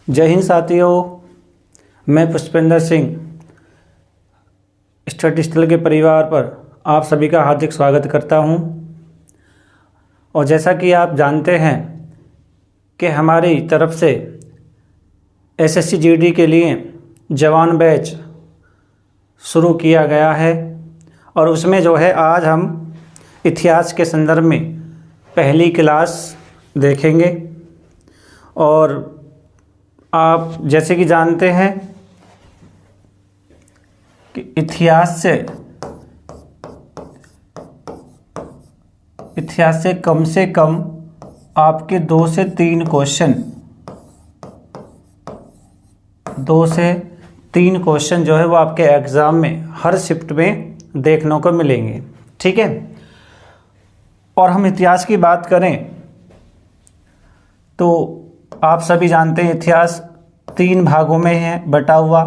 जय हिंद साथियों, मैं पुष्पेंद्र सिंह स्टडी स्थल के परिवार पर आप सभी का हार्दिक स्वागत करता हूं। और जैसा कि आप जानते हैं कि हमारी तरफ से एसएससी जीडी के लिए जवान बैच शुरू किया गया है और उसमें जो है आज हम इतिहास के संदर्भ में पहली क्लास देखेंगे। और आप जैसे कि जानते हैं कि इतिहास से कम आपके 2 से 3 क्वेश्चन जो है वो आपके एग्ज़ाम में हर शिफ्ट में देखने को मिलेंगे। ठीक है। और हम इतिहास की बात करें तो आप सभी जानते हैं इतिहास 3 भागों में है बटा हुआ,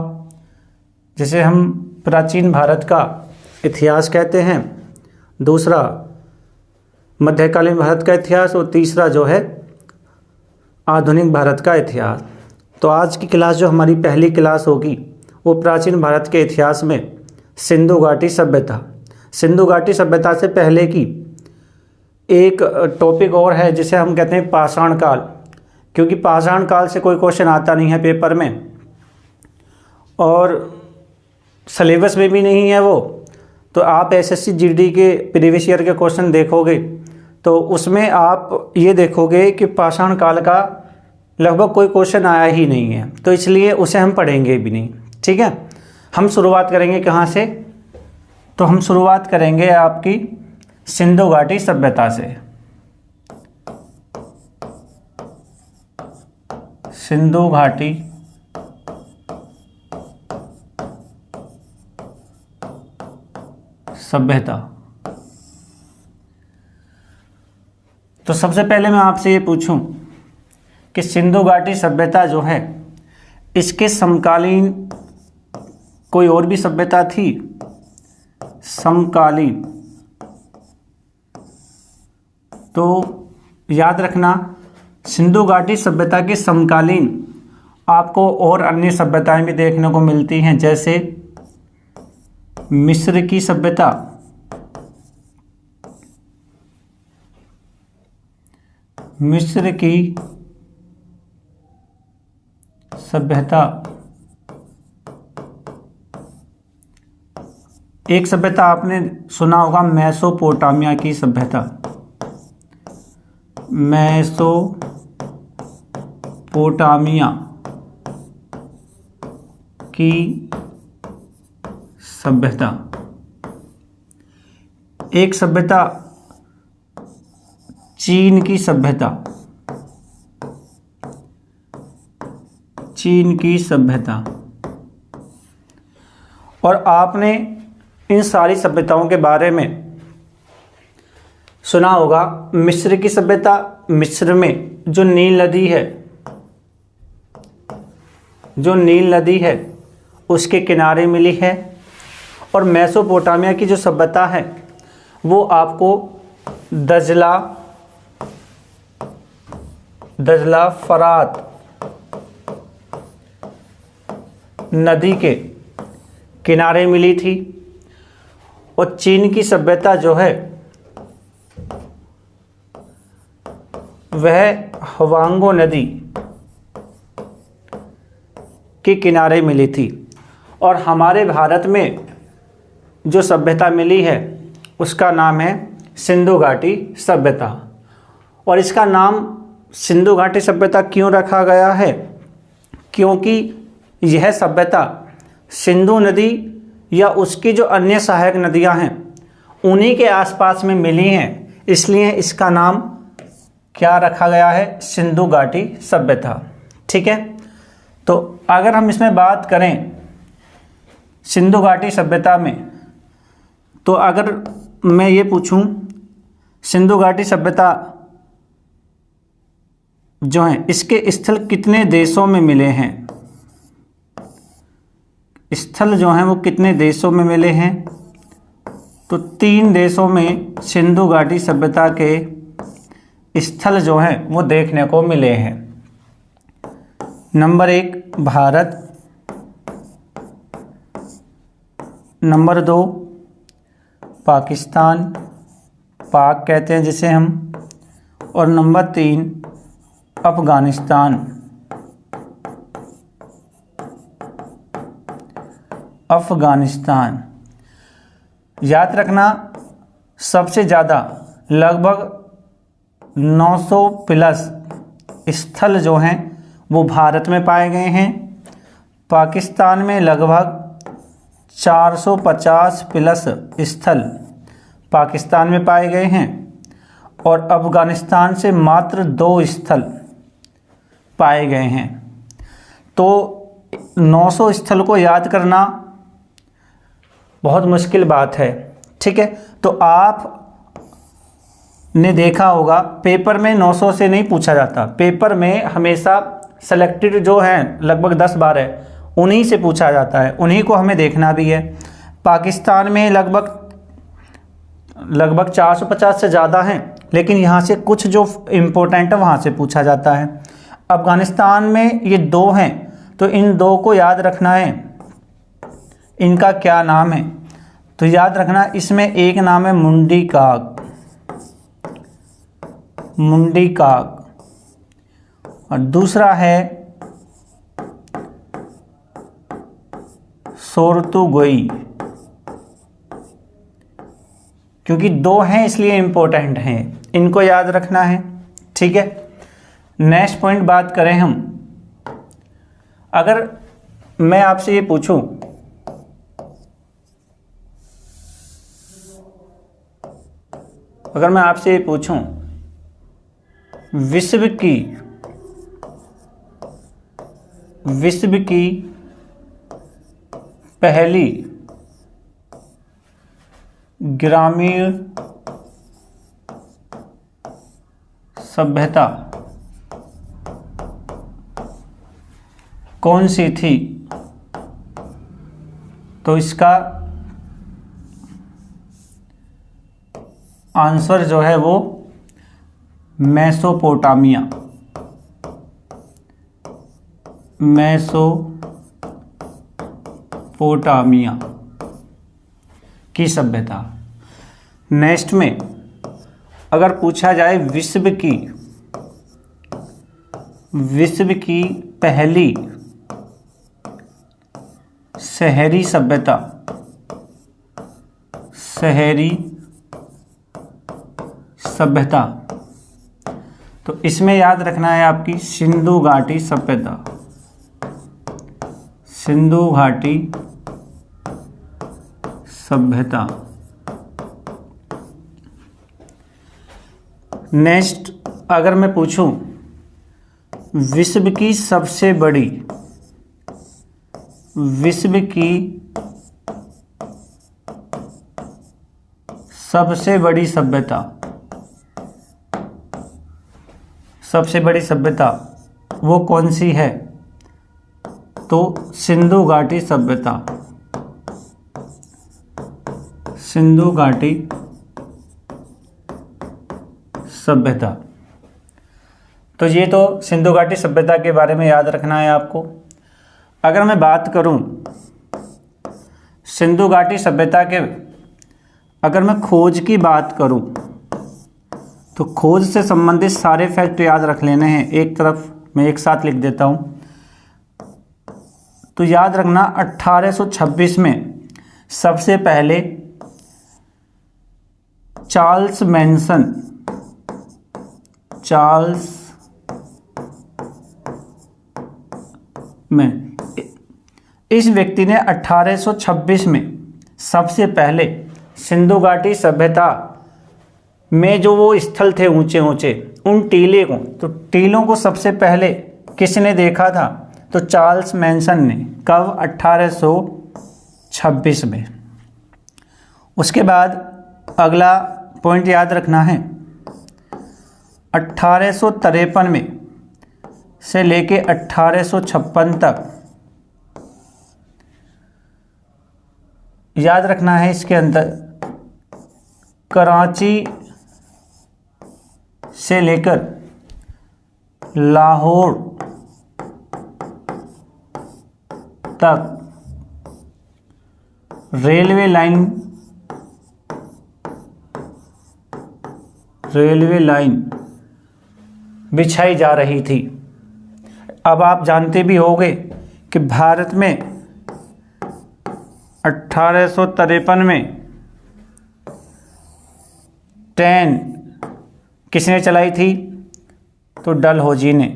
जिसे हम प्राचीन भारत का इतिहास कहते हैं, दूसरा मध्यकालीन भारत का इतिहास और तीसरा जो है आधुनिक भारत का इतिहास। तो आज की क्लास जो हमारी पहली क्लास होगी वो प्राचीन भारत के इतिहास में सिंधु घाटी सभ्यता से पहले की एक टॉपिक और है जिसे हम कहते हैं पाषाण काल, क्योंकि पाषाण काल से कोई क्वेश्चन आता नहीं है पेपर में और सिलेबस में भी नहीं है वो। तो आप एसएससी जीडी के प्रीवियस ईयर के क्वेश्चन देखोगे तो उसमें आप ये देखोगे कि पाषाण काल का लगभग कोई क्वेश्चन आया ही नहीं है, तो इसलिए उसे हम पढ़ेंगे भी नहीं। ठीक है। हम शुरुआत करेंगे कहाँ से? तो हम शुरुआत करेंगे आपकी सिंधु घाटी सभ्यता से। सिंधु घाटी सभ्यता। तो सबसे पहले मैं आपसे ये पूछूं कि सिंधु घाटी सभ्यता जो है इसके समकालीन कोई और भी सभ्यता थी? समकालीन, तो याद रखना सिंधु घाटी सभ्यता के समकालीन आपको और अन्य सभ्यताएं भी देखने को मिलती हैं, जैसे मिस्र की सभ्यता, मिस्र की सभ्यता। एक सभ्यता आपने सुना होगा मेसोपोटामिया की सभ्यता, मेसोपोटामिया की सभ्यता। एक सभ्यता चीन की सभ्यता, चीन की सभ्यता। और आपने इन सारी सभ्यताओं के बारे में सुना होगा मिस्र की सभ्यता। मिस्र में जो नील नदी है उसके किनारे मिली है। और मेसोपोटामिया की जो सभ्यता है वो आपको दजला फरात नदी के किनारे मिली थी। और चीन की सभ्यता जो है वह हवांगो नदी के किनारे मिली थी। और हमारे भारत में जो सभ्यता मिली है उसका नाम है सिंधु घाटी सभ्यता। और इसका नाम सिंधु घाटी सभ्यता क्यों रखा गया है? क्योंकि यह सभ्यता सिंधु नदी या उसकी जो अन्य सहायक नदियां हैं उन्हीं के आसपास में मिली हैं, इसलिए इसका नाम क्या रखा गया है? सिंधु घाटी सभ्यता। ठीक है। तो अगर हम इसमें बात करें सिंधु घाटी सभ्यता में, तो अगर मैं ये पूछूं सिंधु घाटी सभ्यता जो है इसके स्थल कितने देशों में मिले हैं? स्थल जो हैं वो कितने देशों में मिले हैं? तो 3 देशों में सिंधु घाटी सभ्यता के स्थल जो हैं वो देखने को मिले हैं। नंबर 1 भारत, नंबर 2 पाकिस्तान, पाक कहते हैं जिसे हम, और नंबर 3 अफ़गानिस्तान। अफ़गानिस्तान याद रखना, सबसे ज़्यादा लगभग 900 प्लस स्थल जो हैं वो भारत में पाए गए हैं। पाकिस्तान में लगभग 450 प्लस स्थल पाकिस्तान में पाए गए हैं और अफ़गानिस्तान से मात्र 2 स्थल पाए गए हैं। तो 900 स्थल को याद करना बहुत मुश्किल बात है, ठीक है। तो आप ने देखा होगा पेपर में 900 से नहीं पूछा जाता, पेपर में हमेशा सेलेक्टेड जो हैं लगभग 10-12 उन्हीं से पूछा जाता है, उन्हीं को हमें देखना भी है। पाकिस्तान में लगभग 450 से ज़्यादा हैं, लेकिन यहाँ से कुछ जो इम्पोर्टेंट है वहाँ से पूछा जाता है। अफ़गानिस्तान में ये 2 हैं, तो इन 2 को याद रखना है, इनका क्या नाम है। तो याद रखना, इसमें एक नाम है मुंडी काग, मुंडी काग, और दूसरा है सोरतुगोई। क्योंकि 2 हैं इसलिए इम्पोर्टेंट हैं, इनको याद रखना है, ठीक है। नेक्स्ट पॉइंट बात करें हम, अगर मैं आपसे ये पूछूं विश्व की पहली ग्रामीण सभ्यता कौन सी थी, तो इसका आंसर जो है वो मेसोपोटामिया की सभ्यता। नेक्स्ट में अगर पूछा जाए विश्व की पहली शहरी सभ्यता, तो इसमें याद रखना है आपकी सिंधु घाटी सभ्यता, सिंधु घाटी सभ्यता। नेक्स्ट अगर मैं पूछूं विश्व की सबसे बड़ी सभ्यता वो कौन सी है, तो सिंधु घाटी सभ्यता, सिंधु घाटी सभ्यता। तो ये तो सिंधु घाटी सभ्यता के बारे में याद रखना है आपको। अगर मैं बात करूं सिंधु घाटी सभ्यता के, अगर मैं खोज की बात करूं तो खोज से संबंधित सारे फैक्ट याद रख लेने हैं, एक तरफ मैं एक साथ लिख देता हूं। तो याद रखना 1826 में सबसे पहले चार्ल्स मैन, इस व्यक्ति ने 1826 में सबसे पहले सिंधु घाटी सभ्यता में जो वो स्थल थे ऊंचे ऊंचे, उन टीले को, तो टीलों को सबसे पहले किसने देखा था, तो चार्ल्स मैनसन ने। कब? 1826 में। उसके बाद अगला पॉइंट याद रखना है 1853 में से लेके 1856 तक याद रखना है, इसके अंदर कराची से लेकर लाहौर तक रेलवे लाइन बिछाई जा रही थी। अब आप जानते भी होंगे कि भारत में 1853 में ट्रेन किसने चलाई थी? तो डलहौजी ने।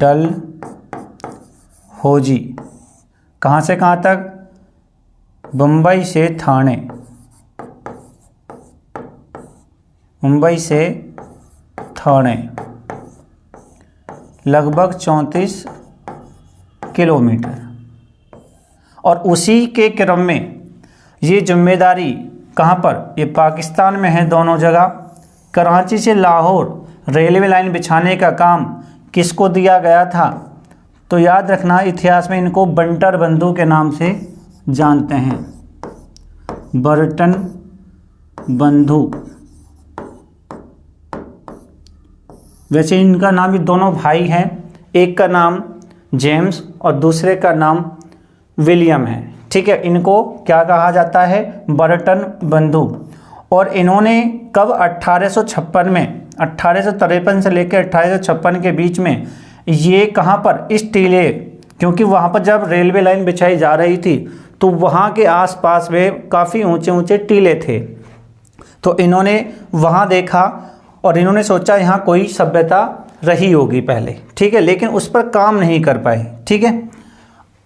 डलहौजी कहाँ से कहाँ तक? बम्बई से ठाणे। मुंबई से ठाणे लगभग 34 किलोमीटर। और उसी के क्रम में ये जिम्मेदारी कहाँ पर? ये पाकिस्तान में है दोनों जगह। कराची से लाहौर रेलवे लाइन बिछाने का काम किसको दिया गया था? तो याद रखना, इतिहास में इनको बंटर बंधु के नाम से जानते हैं। बर्टन बंधु। वैसे इनका नाम भी, दोनों भाई हैं, एक का नाम जेम्स और दूसरे का नाम विलियम है। ठीक है, इनको क्या कहा जाता है? बर्टन बंधु। और इन्होंने कब? 1856 में, 1853 से लेकर 1856 के बीच में, ये कहाँ पर? इस टीले, क्योंकि वहाँ पर जब रेलवे लाइन बिछाई जा रही थी तो वहाँ के आसपास में काफ़ी ऊंचे ऊंचे टीले थे। तो इन्होंने वहाँ देखा और इन्होंने सोचा यहाँ कोई सभ्यता रही होगी पहले। ठीक है, लेकिन उस पर काम नहीं कर पाए। ठीक है,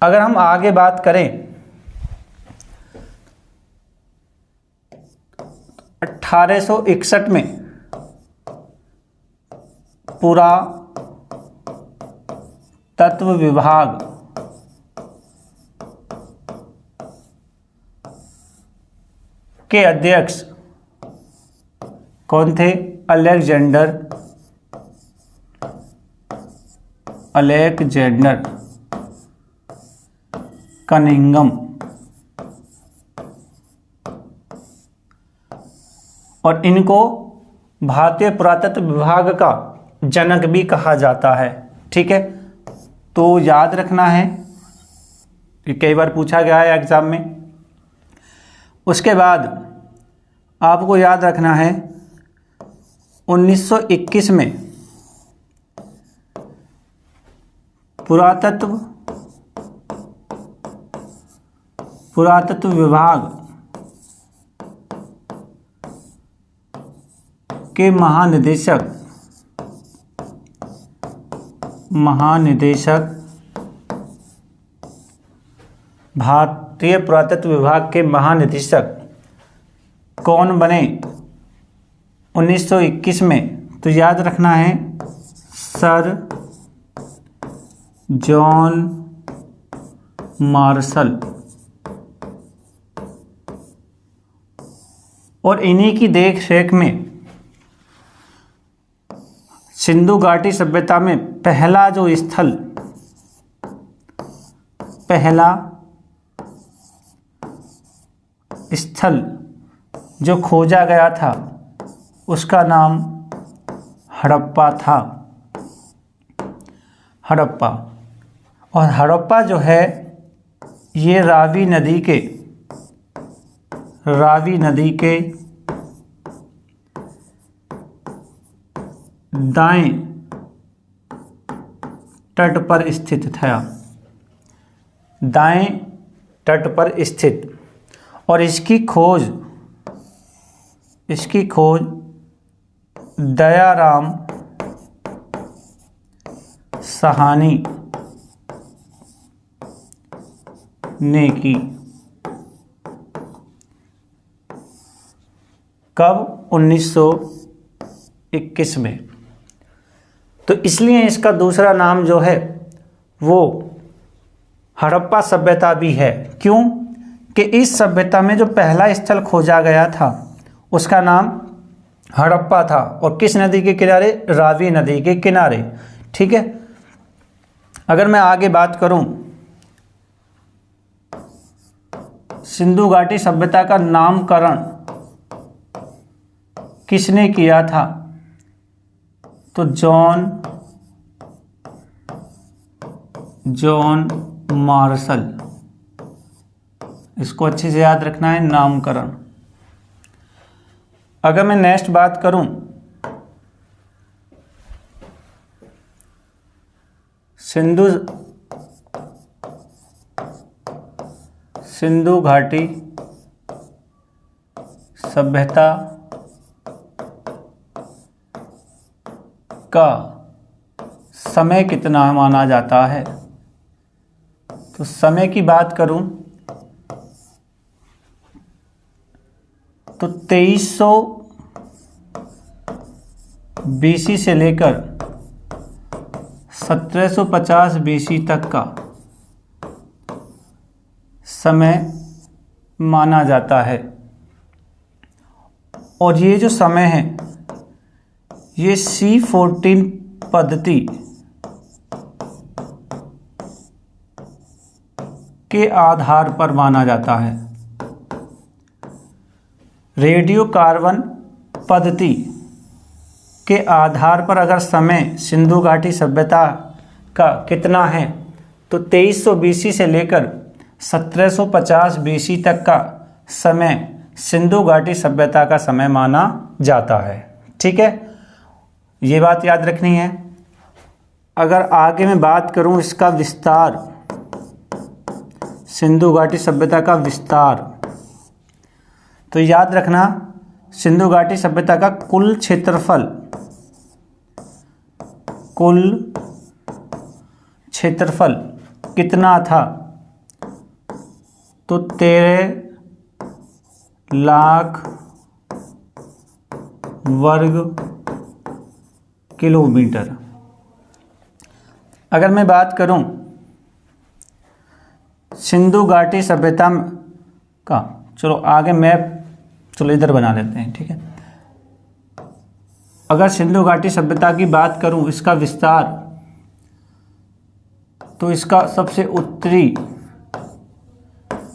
अगर हम आगे बात करें, 1861 में पुरातत्व विभाग के अध्यक्ष कौन थे? Alexander Cunningham. और इनको भारतीय पुरातत्व विभाग का जनक भी कहा जाता है। ठीक है, तो याद रखना है, कि कई बार पूछा गया है एग्जाम में। उसके बाद आपको याद रखना है 1921 में पुरातत्व विभाग के महानिदेशक भारतीय पुरातत्व विभाग के महानिदेशक कौन बने 1921 में? तो याद रखना है सर जॉन मार्शल। और इन्हीं की देख रेख में सिंधु घाटी सभ्यता में पहला स्थल जो खोजा गया था उसका नाम हड़प्पा था। हड़प्पा। और हड़प्पा जो है ये रावी नदी के दाएं तट पर स्थित था। दाएं तट पर स्थित। और इसकी खोज दयाराम साहनी ने की। कब? 1921 में। तो इसलिए इसका दूसरा नाम जो है वो हड़प्पा सभ्यता भी है। क्यों? कि इस सभ्यता में जो पहला स्थल खोजा गया था उसका नाम हड़प्पा था। और किस नदी के किनारे? रावी नदी के किनारे। ठीक है, अगर मैं आगे बात करूं, सिंधु घाटी सभ्यता का नामकरण किसने किया था? तो जॉन जॉन मार्शल, इसको अच्छे से याद रखना है, नामकरण। अगर मैं नेक्स्ट बात करूं, सिंधु घाटी सभ्यता का समय कितना माना जाता है, तो समय की बात करूं तो 2300 BC से लेकर 1750 BC तक का समय माना जाता है। और ये जो समय है ये C14 पद्धति के आधार पर माना जाता है। रेडियो कार्बन पद्धति के आधार पर अगर समय सिंधु घाटी सभ्यता का कितना है तो 2300 BC से लेकर 1750 BC तक का समय सिंधु घाटी सभ्यता का समय माना जाता है। ठीक है, ये बात याद रखनी है। अगर आगे मैं बात करूं इसका विस्तार, सिंधु घाटी सभ्यता का विस्तार, तो याद रखना सिंधु घाटी सभ्यता का कुल क्षेत्रफल कितना था, तो 13 लाख वर्ग किलोमीटर। अगर मैं बात करूं सिंधु घाटी सभ्यता का, चलो आगे मैप चलो इधर बना लेते हैं। ठीक है, अगर सिंधु घाटी सभ्यता की बात करूं इसका विस्तार, तो इसका सबसे उत्तरी,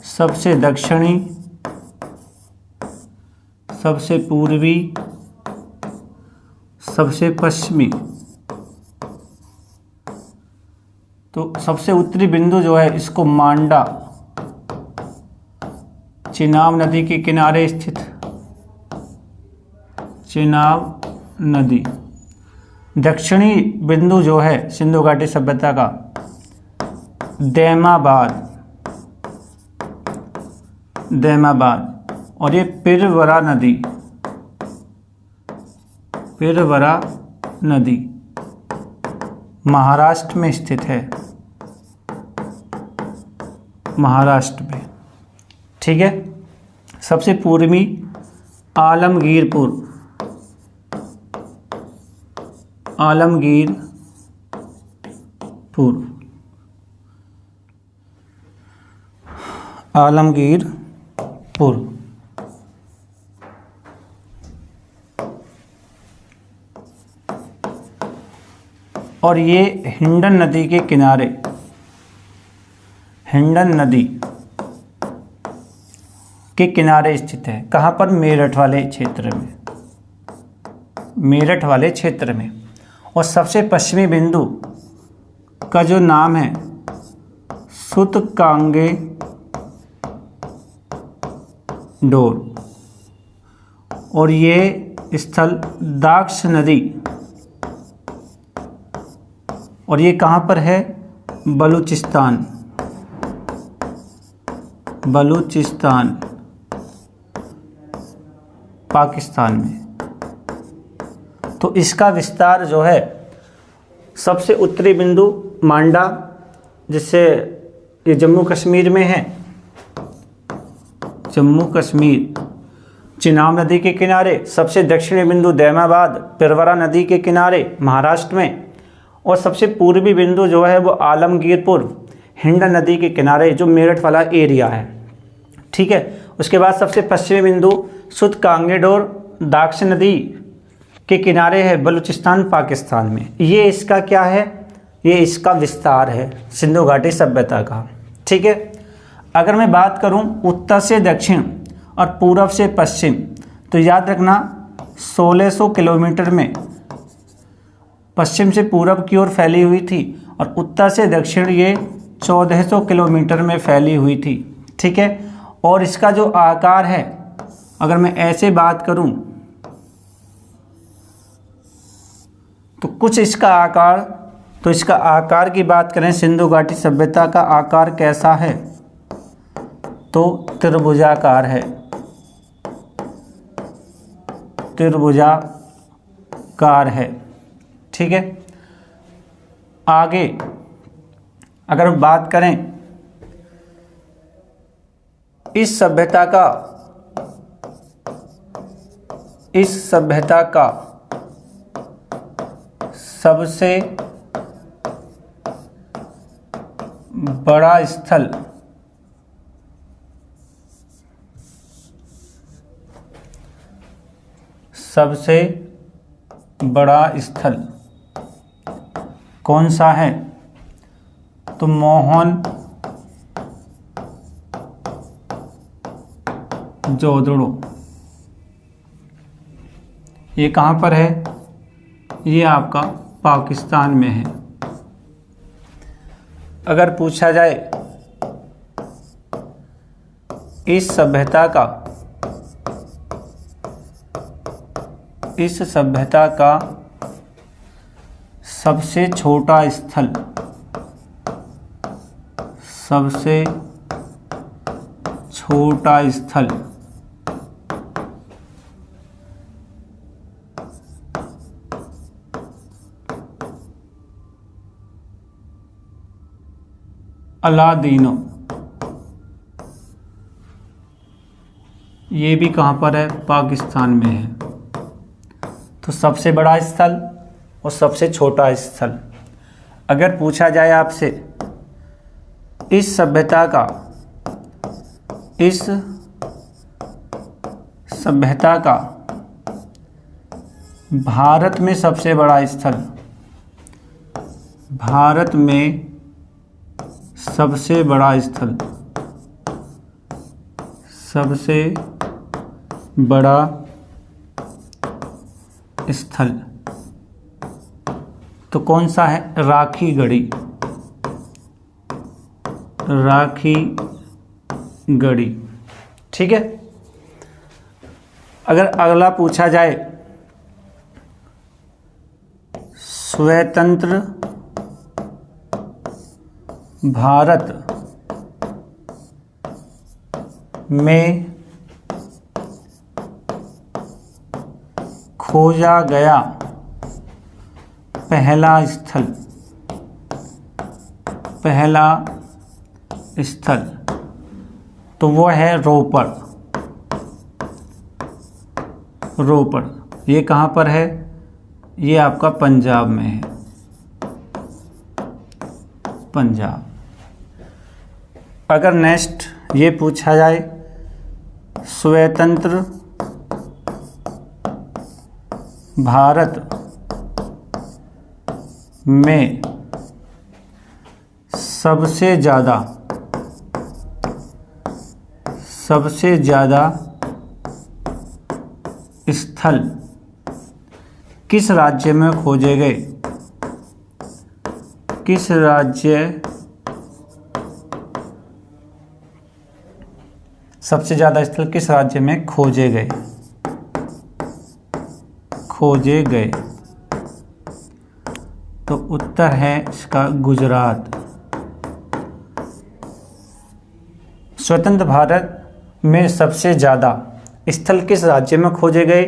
सबसे दक्षिणी, सबसे पूर्वी, सबसे पश्चिमी, तो सबसे उत्तरी बिंदु जो है इसको मांडा, चेनाब नदी के किनारे स्थित चेनाब नदी। दक्षिणी बिंदु जो है सिंधु घाटी सभ्यता का दैमाबाद, और ये पिरवरा नदी महाराष्ट्र में स्थित है, महाराष्ट्र में। ठीक है, सबसे पूर्वी आलमगीरपुर, और ये हिंडन नदी के किनारे, हिंडन नदी के किनारे स्थित है। कहाँ पर? मेरठ वाले क्षेत्र में। और सबसे पश्चिमी बिंदु का जो नाम है सूतकांगे डोर, और ये स्थल दाक्ष नदी, और ये कहाँ पर है? बलूचिस्तान, पाकिस्तान में। तो इसका विस्तार जो है सबसे उत्तरी बिंदु मांडा, जिससे ये जम्मू कश्मीर में है, जम्मू कश्मीर, चेनाब नदी के किनारे। सबसे दक्षिणी बिंदु दैमाबाद, पिरवरा नदी के किनारे महाराष्ट्र में। और सबसे पूर्वी बिंदु जो है वो आलमगीरपुर, हिंडन नदी के किनारे, जो मेरठ वाला एरिया है। ठीक है, उसके बाद सबसे पश्चिमी बिंदु सूतकांगेडोर, दाक्ष नदी के किनारे है, बलूचिस्तान पाकिस्तान में। ये इसका क्या है? ये इसका विस्तार है सिंधु घाटी सभ्यता का। ठीक है, अगर मैं बात करूं उत्तर से दक्षिण और पूर्व से पश्चिम, तो याद रखना 1600 किलोमीटर में पश्चिम से पूरब की ओर फैली हुई थी और उत्तर से दक्षिण ये 1400 किलोमीटर में फैली हुई थी। ठीक है, और इसका जो आकार है, अगर मैं ऐसे बात करूं तो कुछ इसका आकार, तो इसका आकार की बात करें, सिंधु घाटी सभ्यता का आकार कैसा है, तो त्रिभुजाकार है, त्रिभुजाकार है। ठीक है, आगे अगर बात करें इस सभ्यता का सबसे बड़ा स्थल कौन सा है, तो मोहनजोदड़ो। ये कहाँ पर है, ये आपका पाकिस्तान में है। अगर पूछा जाए इस सभ्यता का सबसे छोटा स्थल, अलादीनो। ये भी कहाँ पर है, पाकिस्तान में है। तो सबसे बड़ा स्थल और सबसे छोटा स्थल। अगर पूछा जाए आपसे इस सभ्यता का भारत में सबसे बड़ा स्थल, भारत में सबसे बड़ा स्थल, सबसे बड़ा स्थल तो कौन सा है, राखीगढ़ी। ठीक है, अगर अगला पूछा जाए स्वतंत्र भारत में खोजा गया पहला स्थल तो वो है रोपड़। ये कहाँ पर है, ये आपका पंजाब में है, पंजाब। अगर नेक्स्ट ये पूछा जाए स्वतंत्र भारत में सबसे ज़्यादा स्थल किस राज्य में खोजे गए, किस राज्य सबसे ज़्यादा स्थल किस राज्य में खोजे गए, तो उत्तर है इसका गुजरात। स्वतंत्र भारत में सबसे ज़्यादा स्थल किस राज्य में खोजे गए,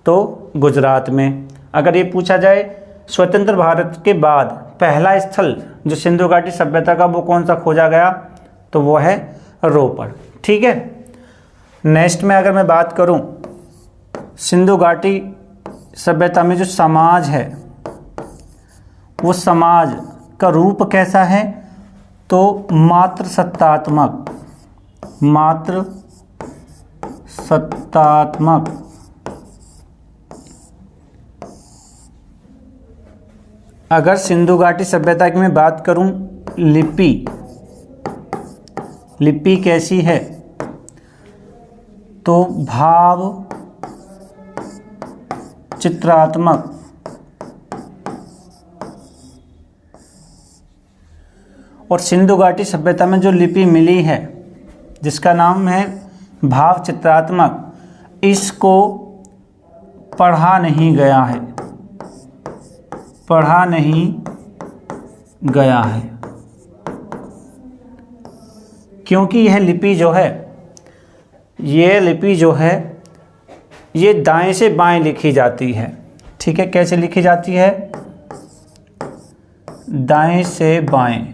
तो गुजरात में। अगर ये पूछा जाए स्वतंत्र भारत के बाद पहला स्थल जो सिंधु घाटी सभ्यता का वो कौन सा खोजा गया, तो वो है रोपड़। ठीक है, नेक्स्ट में अगर मैं बात करूं सिंधु घाटी सभ्यता में जो समाज है वो समाज का रूप कैसा है, तो मात्र सत्तात्मक। अगर सिंधु घाटी सभ्यता की मैं बात करूं लिपि कैसी है, तो भाव चित्रात्मक और सिंधु घाटी सभ्यता में जो लिपि मिली है जिसका नाम है भाव चित्रात्मक, इसको पढ़ा नहीं गया है, पढ़ा नहीं गया है, क्योंकि यह लिपि जो है, ये लिपि जो है ये दाएं से बाएं लिखी जाती है। ठीक है, कैसे लिखी जाती है? दाएं से बाएं।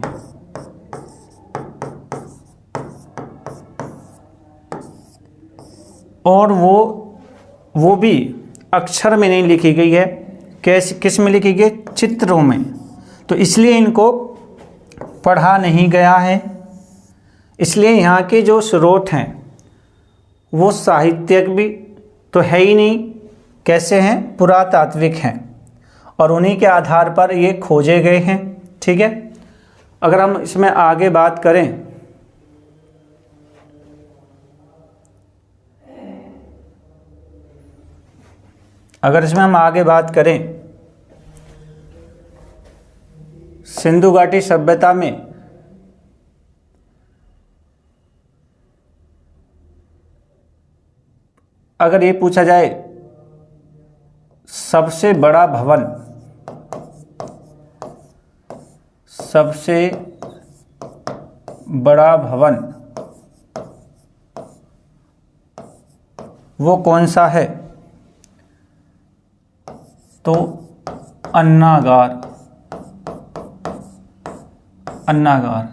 और वो भी अक्षर में नहीं लिखी गई है, कैसे किस में लिखी गई? चित्रों में। तो इसलिए इनको पढ़ा नहीं गया है। इसलिए यहाँ के जो स्रोत हैं वो साहित्यिक भी तो है ही नहीं, कैसे हैं? पुरातात्विक हैं, और उन्हीं के आधार पर ये खोजे गए हैं। ठीक है, अगर हम इसमें आगे बात करें, अगर इसमें हम आगे बात करें सिंधु घाटी सभ्यता में अगर ये पूछा जाए सबसे बड़ा भवन, सबसे बड़ा भवन वो कौन सा है? तो अन्नागार, अन्नागार।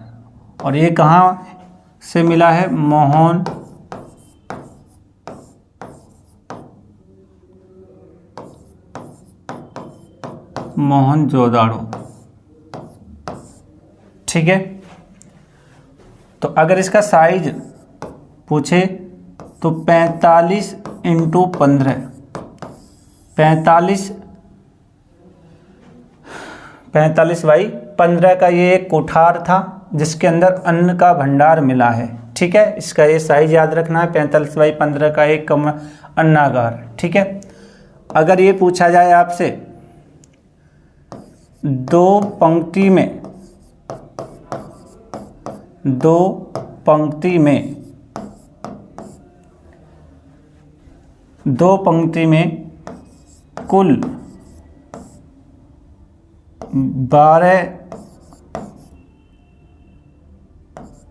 और ये कहाँ से मिला है? मोहनजोदाड़ो। ठीक है, तो अगर इसका साइज पूछे तो 45 × 15, 45x15 का ये एक कोठार था जिसके अंदर अन्न का भंडार मिला है। ठीक है, इसका ये साइज याद रखना है, 45x15 का एक अन्नागार। ठीक है, अगर ये पूछा जाए आपसे दो पंक्ति में कुल 12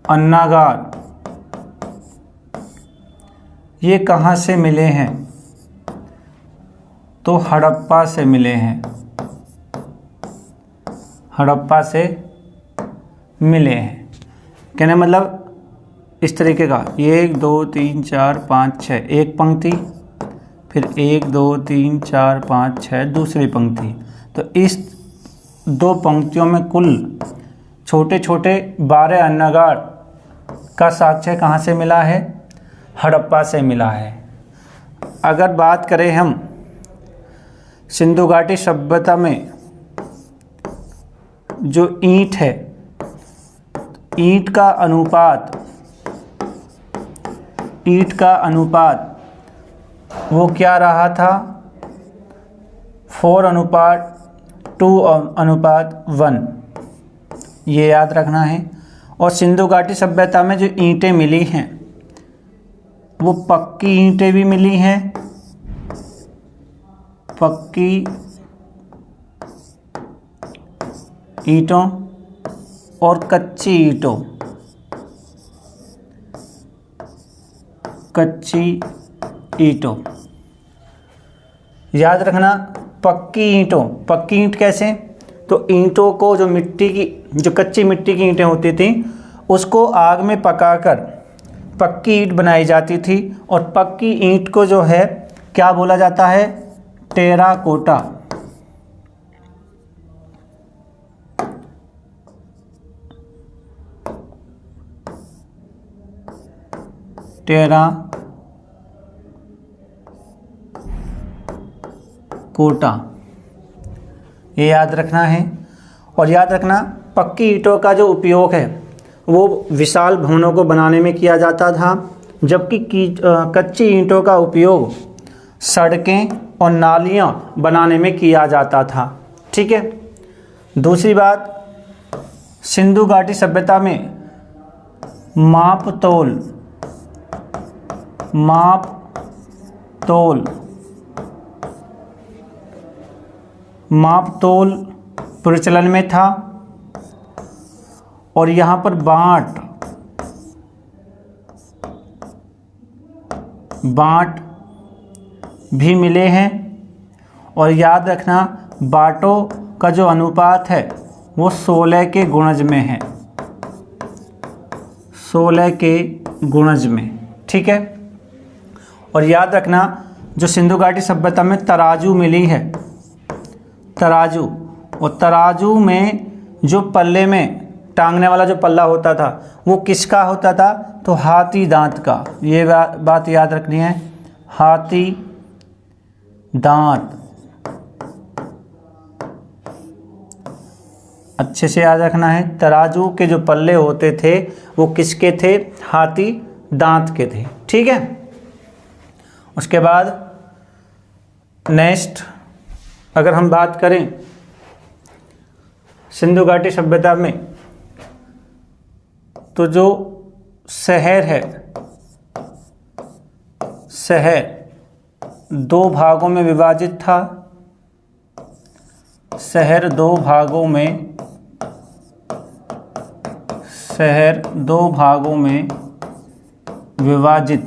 अन्नागार ये कहाँ से मिले हैं? तो हड़प्पा से मिले हैं, हड़प्पा से मिले हैं। कहने मतलब इस तरीके का 1 2 3 4 5 6 एक पंक्ति, फिर 1 2 3 4 5 6 दूसरी पंक्ति। तो इस दो पंक्तियों में कुल छोटे छोटे 12 अन्नागार का साक्ष्य कहाँ से मिला है? हड़प्पा से मिला है। अगर बात करें हम सिंधु घाटी सभ्यता में जो ईंट है, ईंट का अनुपात वो क्या रहा था? 4:2:1, ये याद रखना है। और सिंधु घाटी सभ्यता में जो ईंटें मिली हैं वो पक्की ईंटें भी मिली हैं, पक्की ईंटों और कच्ची ईंटों। याद रखना, पक्की ईंट कैसे? तो ईंटों को जो कच्ची मिट्टी की ईंटें होती थी उसको आग में पकाकर पक्की ईंट बनाई जाती थी। और पक्की ईंट को जो है क्या बोला जाता है? टेराकोटा। टेराकोटा, ये याद रखना है। और याद रखना, पक्की ईंटों का जो उपयोग है वो विशाल भवनों को बनाने में किया जाता था, जबकि कच्ची ईंटों का उपयोग सड़कें और नालियाँ बनाने में किया जाता था। ठीक है, दूसरी बात, सिंधु घाटी सभ्यता में माप तोल प्रचलन में था और यहाँ पर बाट भी मिले हैं। और याद रखना बाटों का जो अनुपात है वो 16 के गुणज में है, 16 के गुणज में, ठीक है। और याद रखना जो सिंधु घाटी सभ्यता में तराजू मिली है, तराजू, और तराजू में जो पल्ले में टांगने वाला जो पल्ला होता था वो किसका होता था? तो हाथी दांत का। ये बात याद रखनी है, हाथी दांत, अच्छे से याद रखना है। तराजू के जो पल्ले होते थे वो किसके थे? हाथी दांत के थे, ठीक है। उसके बाद नेक्स्ट अगर हम बात करें सिंधु घाटी सभ्यता में, तो जो शहर है, शहर 2 भागों में विभाजित था, शहर 2 भागों में विभाजित,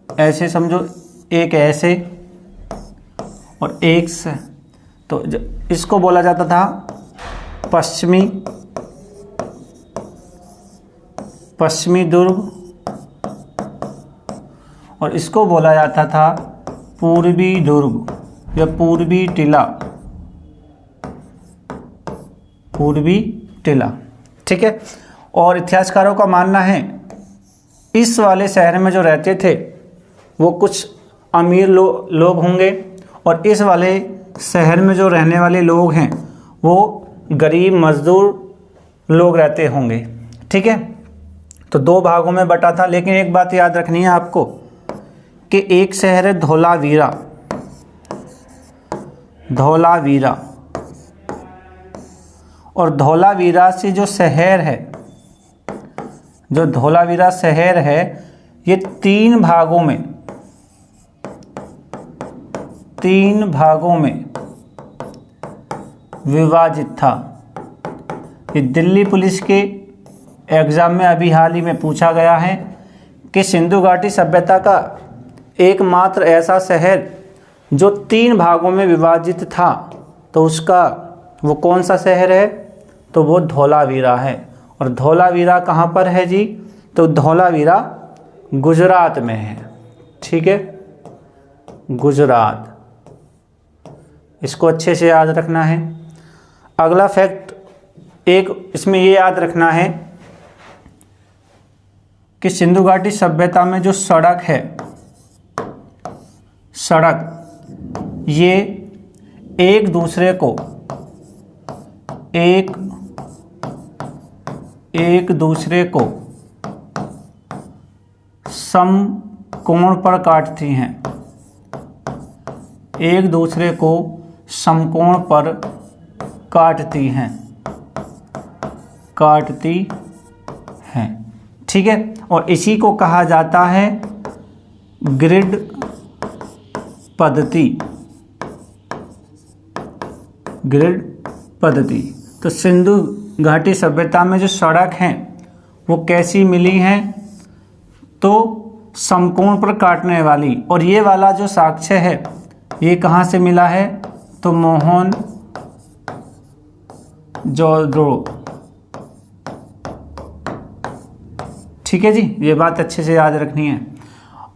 ऐसे समझो, एक ऐसे और एक से, तो इसको बोला जाता था पश्चिमी दुर्ग और इसको बोला जाता था पूर्वी दुर्ग या पूर्वी टिला, ठीक है। और इतिहासकारों का मानना है इस वाले शहर में जो रहते थे वो कुछ अमीर लोग होंगे और इस वाले शहर में जो रहने वाले लोग हैं वो गरीब मजदूर लोग रहते होंगे, ठीक है। तो 2 भागों में बटा था। लेकिन एक बात याद रखनी है आपको कि एक शहर है धोलावीरा, और धोलावीरा से जो शहर है, जो धोलावीरा शहर है, ये 3 भागों में विभाजित था। ये दिल्ली पुलिस के एग्ज़ाम में अभी हाल ही में पूछा गया है कि सिंधु घाटी सभ्यता का एकमात्र ऐसा शहर जो 3 भागों में विभाजित था, तो उसका वो कौन सा शहर है? तो वो धोलावीरा है। और धोलावीरा कहाँ पर है जी? तो धोलावीरा गुजरात में है, ठीक है, गुजरात। इसको अच्छे से याद रखना है। अगला फैक्ट एक इसमें ये याद रखना है कि सिंधु घाटी सभ्यता में जो सड़क है, सड़क ये एक दूसरे को समकोण पर काटती हैं, एक दूसरे को समकोण पर काटती हैं, ठीक है। और इसी को कहा जाता है ग्रिड पद्धति, तो सिंधु घाटी सभ्यता में जो सड़क हैं वो कैसी मिली हैं? तो समकोण पर काटने वाली। और ये वाला जो साक्ष्य है ये कहाँ से मिला है? तो मोहनजोदड़ो, ठीक है जी, ये बात अच्छे से याद रखनी है।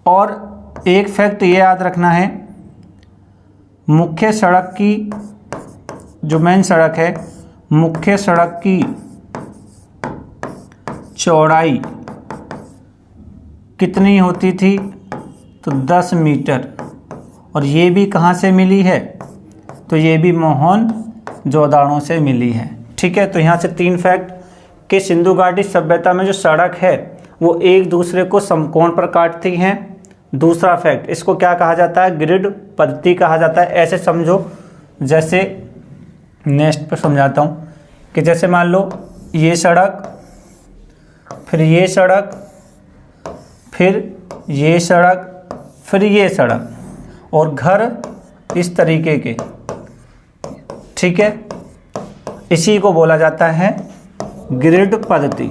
और एक फैक्ट ये याद रखना है, मुख्य सड़क की जो मेन सड़क है, मुख्य सड़क की चौड़ाई कितनी होती थी? तो 10 मीटर। और ये भी कहाँ से मिली है? तो ये भी मोहनजोदड़ो से मिली है, ठीक है। तो यहाँ से 3 फैक्ट कि सिंधु घाटी सभ्यता में जो सड़क है वो एक दूसरे को समकोण पर काटती हैं। दूसरा फैक्ट, इसको क्या कहा जाता है? ग्रिड पद्धति कहा जाता है। ऐसे समझो, जैसे नेक्स्ट पर समझाता हूँ कि जैसे मान लो ये सड़क, फिर ये सड़क, फिर ये सड़क, फिर ये सड़क और घर इस तरीके के, ठीक है। इसी को बोला जाता है ग्रिड पद्धति,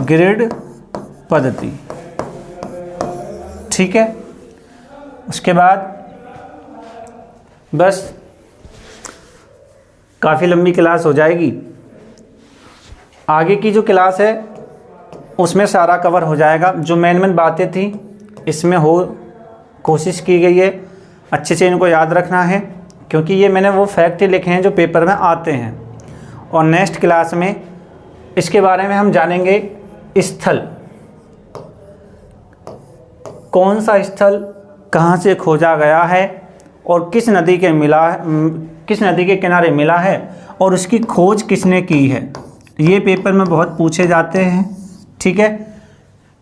ग्रिड पद्धति, ठीक है। उसके बाद बस काफ़ी लंबी क्लास हो जाएगी। आगे की जो क्लास है उसमें सारा कवर हो जाएगा। जो मेन बातें थी इसमें कोशिश की गई है, अच्छे से इनको याद रखना है, क्योंकि ये मैंने वो फैक्ट लिखे हैं जो पेपर में आते हैं। और नेक्स्ट क्लास में इसके बारे में हम जानेंगे स्थल, कौन सा स्थल कहाँ से खोजा गया है और किस नदी के किनारे मिला है और उसकी खोज किसने की है। ये पेपर में बहुत पूछे जाते हैं, ठीक है।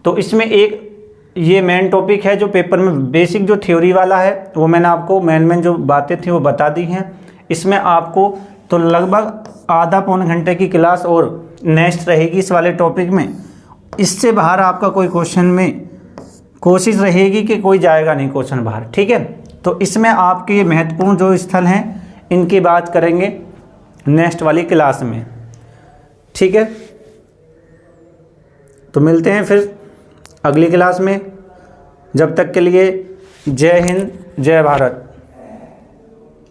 तो इसमें एक ये मेन टॉपिक है जो पेपर में बेसिक जो थ्योरी वाला है वो मैंने आपको मेन जो बातें थी वो बता दी हैं। इसमें आपको तो लगभग आधा पौन घंटे की क्लास और नेक्स्ट रहेगी इस वाले टॉपिक में। इससे बाहर आपका कोई क्वेश्चन में कोशिश रहेगी कि कोई जाएगा नहीं क्वेश्चन बाहर, ठीक है। तो इसमें आपके ये महत्वपूर्ण जो स्थल हैं इनकी बात करेंगे नेक्स्ट वाली क्लास में, ठीक है। तो मिलते हैं फिर अगली क्लास में। जब तक के लिए जय हिंद, जय भारत।